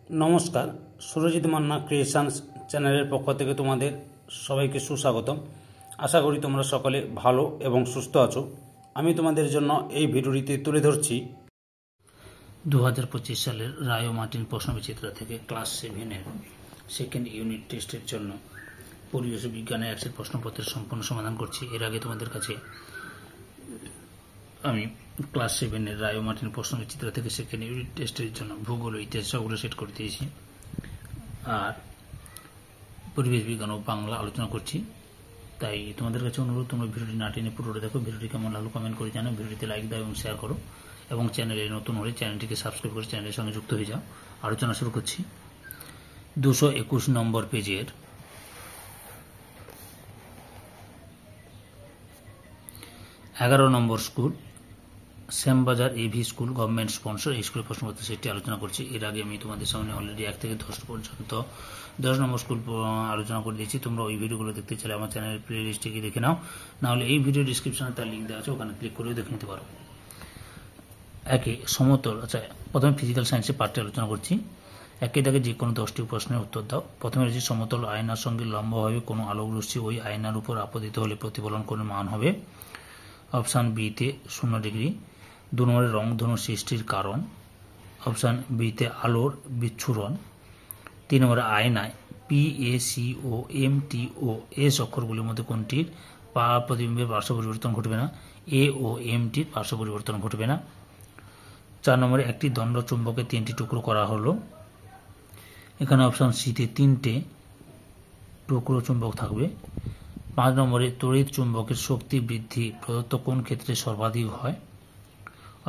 নমস্কার, সুরজিৎ মান্না ক্রিয়েশনস চ্যানেলের পক্ষ থেকে তোমাদের সবাইকে সুস্বাগতম। আশা করি তোমরা সকলে ভালো এবং সুস্থ আছো। আমি তোমাদের জন্য এই ভিডিওটিতে তুলে ধরছি 2025 সালের রায় ও মার্টিন প্রশ্নবিচিত্র থেকে ক্লাস 7-এর সেকেন্ড ইউনিট টেস্টের জন্য পরিবেশ বিজ্ঞানের একটি প্রশ্নপত্রের সম্পূর্ণ সমাধান করছি। এর আগে তোমাদের কাছে আমি ক্লাস 7-এর রায় ও মার্টিন প্রশ্নবিচিত্র থেকে সেকেন্ড ইউনিট টেস্টের জন্য ভূগোল ও ইতিহাস সবগুলো সেট করে দিয়েছি, আর পরিবেশ বিজ্ঞান ও বাংলা আলোচনা করছি। তাই তোমাদের কাছে অনুরোধ, তোমরা ভিডিওটি না টেনে পুরোটা দেখো। ভিডিওটি কেমন লাগলো কমেন্ট করে জানাও, ভিডিওটিতে লাইক দাও এবং শেয়ার করো, এবং চ্যানেলে নতুন হলে চ্যানেলটিকে সাবস্ক্রাইব করে চ্যানেলের সঙ্গে যুক্ত হয়ে যাও। আলোচনা শুরু করছি। 221 নম্বর পেজের 11 নম্বর school Shyambazar AV school government sponsor, এই স্কুলের প্রশ্নপত্র সেটি আলোচনা করছি। এর আগে আমি তোমাদের সামনে অলরেডি 1 থেকে 10 পর্যন্ত 10 নম্বর স্কুল আলোচনা করে দিয়েছি। তোমরা ওই ভিডিওগুলো দেখতে চাইলে আমার চ্যানেলের প্লে লিস্টে গিয়ে দেখে নাও, নাহলে এই ভিডিও ডিসক্রিপশনে তার লিঙ্ক দেওয়া আছে, ওখানে ক্লিক করেও দেখে নিতে পারো। একে সমতল, আচ্ছা প্রথমে ফিজিক্যাল সায়েন্সের পার্টে আলোচনা করছি। একে দাগে যে কোনো 10টি প্রশ্নের উত্তর দাও। প্রথমে রয়েছে সমতল আয়নার সঙ্গে লম্বভাবে কোনো আলোক রশ্মি ওই আয়নার উপর আপতিত হলে প্রতিফলন কোণের মান হবে। অপশান বিতে 0 ডিগ্রি। 2 নম্বরে রংধনু সৃষ্টির কারণ। অপশান বিতে আলোর বিচ্ছুরণ। 3 নম্বরে আয়নায় PACO MTO এস অক্ষরগুলির মধ্যে কোনটির প্রতিবিম্বের পার্শ্ব পরিবর্তন ঘটবে না? AO MTর পার্শ্ব পরিবর্তন ঘটবে না। 4 নম্বরে একটি দণ্ড চুম্বকে 3টি টুকরো করা হলো। এখানে অপশান সিতে 3টে টুকরো চুম্বক থাকবে। 5 নম্বরে তড়িৎ চুম্বকের শক্তি বৃদ্ধি প্রদত্ত কোন ক্ষেত্রে সর্বাধিক হয়?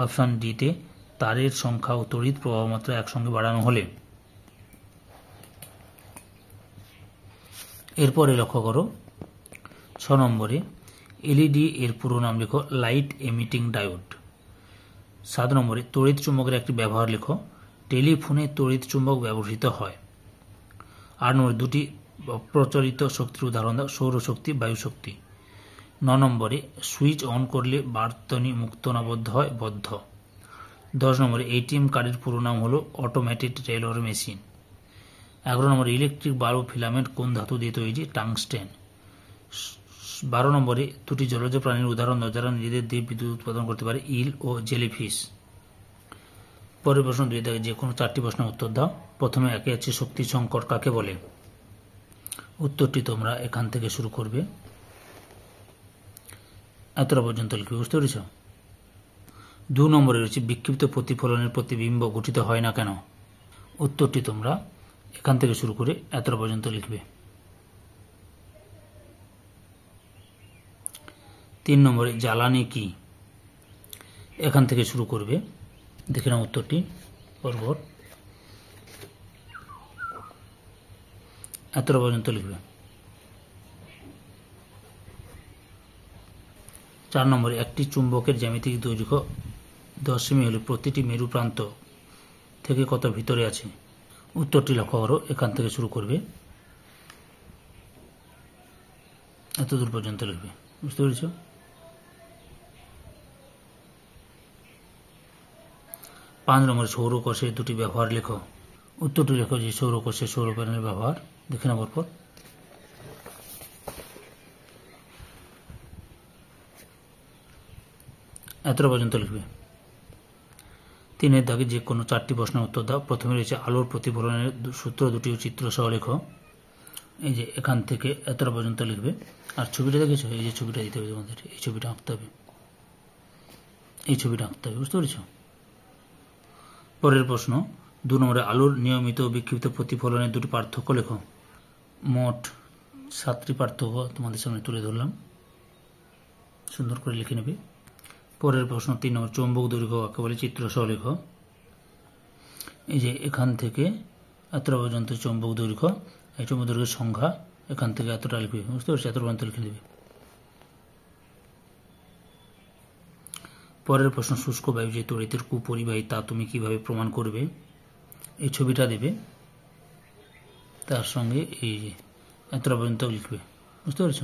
অপশান ডিতে তারের সংখ্যা ও তড়িৎ প্রবাহ মাত্রা একসঙ্গে বাড়ানো হলে। এরপরে লক্ষ্য করো 6 নম্বরে LED এর পুরো নাম লেখো, লাইট এমিটিং ডায়োড। 7 নম্বরে তড়িৎ চুম্বকের একটি ব্যবহার লেখো, টেলিফোনে তড়িৎ চুম্বক ব্যবহৃত হয়। 8 নম্বরে দুটি প্রচলিত শক্তির উদাহরণ দাও, সৌরশক্তি, বায়ুশক্তি। 9 নম্বরে সুইচ অন করলে বর্তনী মুক্ত না বদ্ধ হয়? বদ্ধ। 10 নম্বরে ATM কার্ডের পুরো নাম হলো অটোমেটেড টেলর মেশিন। 11 নম্বরে ইলেকট্রিক বাল্ব ফিলামেন্ট কোন ধাতু দিয়ে তৈরি? টাংস্টেন। 12 নম্বরে দুটি জলজ প্রাণীর উদাহরণ দাও যারা নিজেদের দিয়ে বিদ্যুৎ উৎপাদন করতে পারে? ইল ও জেলিফিশ। পরের প্রশ্ন 2 থেকে যে কোনো 4টি প্রশ্নের উত্তর দাও। প্রথমে একে আছে শক্তি সংকট কাকে বলে? উত্তরটি তোমরা এখান থেকে শুরু করবে, এতটা পর্যন্ত লিখবে, বুঝতে পেরেছ? 2 নম্বরে রয়েছে বিক্ষিপ্ত প্রতিফলনের প্রতিবিম্ব গঠিত হয় না কেন? উত্তরটি তোমরা এখান থেকে শুরু করে এতটা পর্যন্ত লিখবে। 3 নম্বরে জ্বালানি কি? এখান থেকে শুরু করবে, দেখে নাও উত্তরটি পরপর, এতটা পর্যন্ত লিখবে। 4 নম্বরে একটি চুম্বকের জ্যামিতিক দৈর্ঘ্য 10 সেমি হলে প্রতিটি মেরু প্রান্ত থেকে কত ভিতরে আছে? উত্তরটি লক্ষ্য করো, এখান থেকে শুরু করবে, এত দূর পর্যন্ত লিখবে, বুঝতে পেরেছ? 5 নম্বরে সৌরকোষের দুটি ব্যবহার লেখো। উত্তরটি লেখো যে সৌরকোষে সৌর প্যানেলের ব্যবহার, দেখে নাও পরপর। এতটা পর্যন্ত লিখবে। 3 দাগে যে কোনো 4টি প্রশ্নের উত্তর দাও। প্রথমে রয়েছে আলোর প্রতিফলনের সূত্র দুটি চিত্র সহ লেখো। এই যে এখান থেকে এতটা পর্যন্ত লিখবে। আর ছবিটা দেখেছো, এই যে ছবিটা দিতে হবে তোমাদের, এই ছবিটা আঁকতে হবে, এই ছবিটা আঁকতে হবে, বুঝতে পেরেছ? পরের প্রশ্ন 2 নম্বরে আলোর নিয়মিত ও বিক্ষিপ্ত প্রতিফলনের দুটি পার্থক্য লেখো। মোট 7টি পার্থক্য তোমাদের সামনে তুলে ধরলাম, সুন্দর করে লিখে নেবে। পরের প্রশ্ন 3 নম্বর চৌম্বক দৈর্ঘ্য কাকে বলে? চিত্র সহ লেখো। এই যে এখান থেকে এতটা পর্যন্ত চৌম্বক দৈর্ঘ্য, এই চৌম্বক দৈর্ঘ্যের সংখ্যা এখান থেকে এতটা লিখবে, বুঝতে পারছি? এতটা পর্যন্ত লিখে দেবে। পরের প্রশ্ন শুষ্ক বায়ু যে তড়িতের কুপরিবাহী তা তুমি কিভাবে প্রমাণ করবে? এই ছবিটা দেবে, তার সঙ্গে এই যে এতটা পর্যন্ত লিখবে, বুঝতে পেরেছ?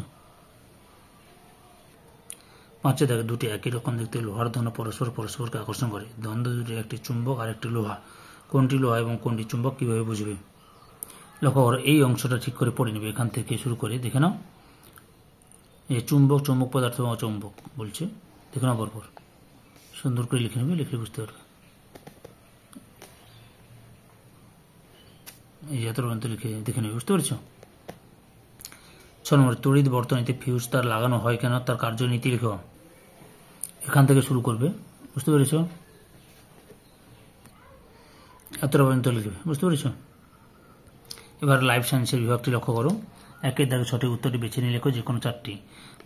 5 দাগে দুটি একই রকম দেখতে লোহার ধন পরস্পরকে আকর্ষণ করে। দ্বন্দ্ব দুটি একটি চুম্বক আর একটি লোহা কোনটি লোহা এবং কোনটি চুম্বক কীভাবে বুঝবে? লক্ষ্য করো, এই অংশটা ঠিক করে পড়ে নেবে। এখান থেকে শুরু করে দেখে নাও, এই চুম্বক, চৌম্বক পদার্থ এবং অচৌম্বক বলছে, দেখে নাও পরপর, সুন্দর করে লিখে নেবে, লিখলে বুঝতে পারবে। এই যে এত পর্যন্ত লিখে দেখে নেবে, বুঝতে পেরেছ? 6 নম্বর, তড়িৎ বর্তনীতে ফিউজ তার লাগানো হয় কেন, তার কার্যনীতি লেখো। এখান থেকে শুরু করবে, বুঝতে পেরেছ? এতটা পর্যন্ত লিখবে, বুঝতে পেরেছ? এবার লাইফ সায়েন্সের বিভাগটি লক্ষ্য করো। 1 দাগে সঠিক উত্তরটি বেছে নিয়ে লেখো, যে কোনো 4টি।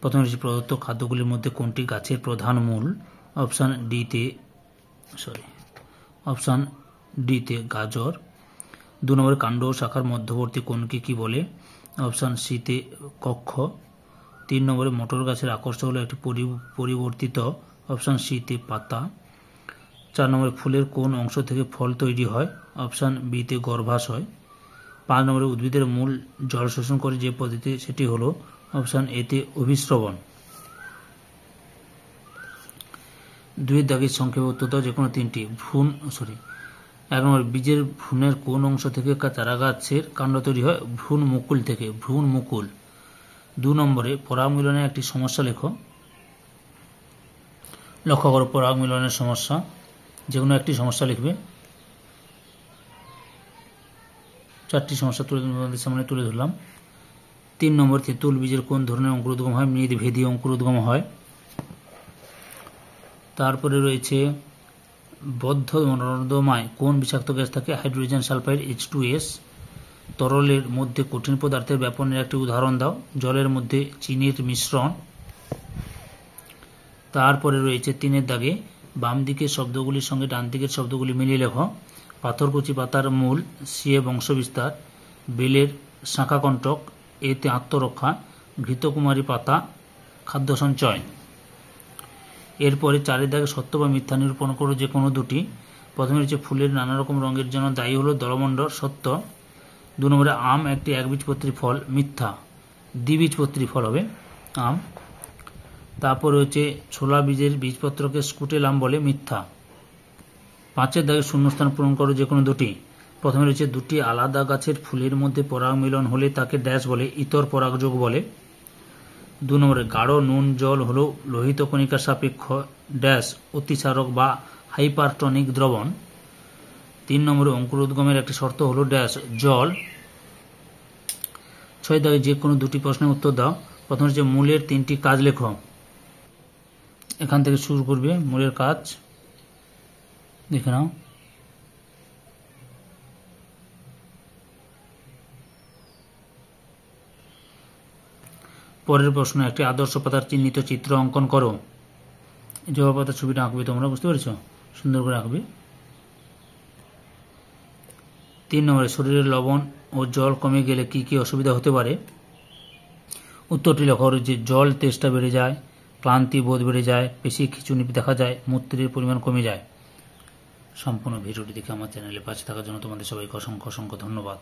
প্রথমে রয়েছে প্রদত্ত খাদ্যগুলির মধ্যে কোনটি গাছের প্রধান মূল? অপশান ডিতে গাজর। 2 নম্বরে কাণ্ড ও শাখার মধ্যবর্তী কোণকে কি বলে? অপশান সিতে কক্ষ। 3 নম্বরে মটর গাছের আকর্ষণ হলো একটি পরিবর্তিত, অপশান সিতে পাতা। 4 নম্বরে ফুলের কোন অংশ থেকে ফল তৈরি হয়? অপশান বিতে গর্ভাশয়। 5 নম্বরে উদ্ভিদের মূল জল শোষণ করে যে পদ্ধতি, সেটি হলো অপশান এতে অভিস্রবণ। 2 দাগের সংক্ষেপে উত্তর দাও, যে কোনো 3টি। 1 নম্বর, বীজের ভ্রূণের কোন অংশ থেকে চারা গাছের কাণ্ড তৈরি হয়? ভ্রূণ মুকুল থেকে, ভ্রূণ মুকুল। 2 নম্বরে পরাগ মিলনের একটি সমস্যা লেখো। লক্ষ্য করো, পরাগ মিলনের সমস্যা, যে কোনো একটি সমস্যা লিখবে। 4টি সমস্যা তোমাদের সামনে তুলে ধরলাম। 3 নম্বর, তেঁতুল বীজের কোন ধরনের অঙ্কুরোদ্গম হয়? মৃদভেদী অঙ্কুরোদ্গম হয়। তারপরে রয়েছে বদ্ধ নর্দমায় কোন বিষাক্ত গ্যাস থাকে? Hydrogen sulphide, H2S। তরলের মধ্যে কঠিন পদার্থের ব্যাপনের একটি উদাহরণ দাও। জলের মধ্যে চিনির মিশ্রণ। তারপরে রয়েছে 3 দাগে বাম দিকের শব্দগুলির সঙ্গে ডান দিকের শব্দগুলি মিলিয়ে লেখো। পাথরকুচি পাতার মূল, সিয়ে বংশবিস্তার। বেলের শাঁখাকণ্টক, এতে আত্মরক্ষা। ঘৃতকুমারী পাতা, খাদ্য সঞ্চয়। এরপরে 4 দাগে সত্য বা মিথ্যা নিরূপণ করো, যে কোনো 2টি। প্রথমে রয়েছে ফুলের নানা রকম রঙের জন্য দায়ী হলো দলমণ্ডল, সত্য। 2 নম্বরে আম একটি একবীজপত্রী ফল, মিথ্যা। দ্বিবীজপত্রী ফল হবে আম। তারপর রয়েছে ছোলা বীজের বীজপত্রকে স্কুটেলাম বলে, মিথ্যা। 5 দাগে শূন্যস্থান পূরণ করো, যে কোনো 2টি। প্রথমে রয়েছে 2টি আলাদা গাছের ফুলের মধ্যে পরাগ মিলন হলে তাকে ড্যাশ বলে? ইতর পরাগযোগ বলে। 2 নম্বরে গাঢ় নুন জল হলো লোহিত কণিকার সাপেক্ষ ড্যাশ অতিসারক বা হাইপারটনিক দ্রবণ। 3 নম্বরে অঙ্কুরোদ্গমের একটি শর্ত হলো ড্যাশ জল। 6 দাগে যে কোনো 2টি প্রশ্নের উত্তর দাও। প্রথমে হচ্ছে মূলের 3টি কাজ লেখো। এখান থেকে শুরু করবে, মূলের কাজ দেখে নাও। পরের প্রশ্ন, একটি আদর্শ পাতার চিহ্নিত চিত্র অঙ্কন করো। জবা পাতার ছবিটা আঁকবে তোমরা, বুঝতে পেরেছ? সুন্দর করে আঁকবে। 3 নম্বরে শরীরের লবণ ও জল কমে গেলে কি কি অসুবিধা হতে পারে? উত্তরটি লেখা হলো যে জল তেষ্টা বেড়ে যায়, ক্লান্তি বোধ বেড়ে যায়, পেশি খিঁচুনি দেখা যায়, মূত্রের পরিমাণ কমে যায়। সম্পূর্ণ ভিডিওটি দেখে আমার চ্যানেলে পাশে থাকার জন্য তোমাদের সবাইকে অসংখ্য অসংখ্য ধন্যবাদ।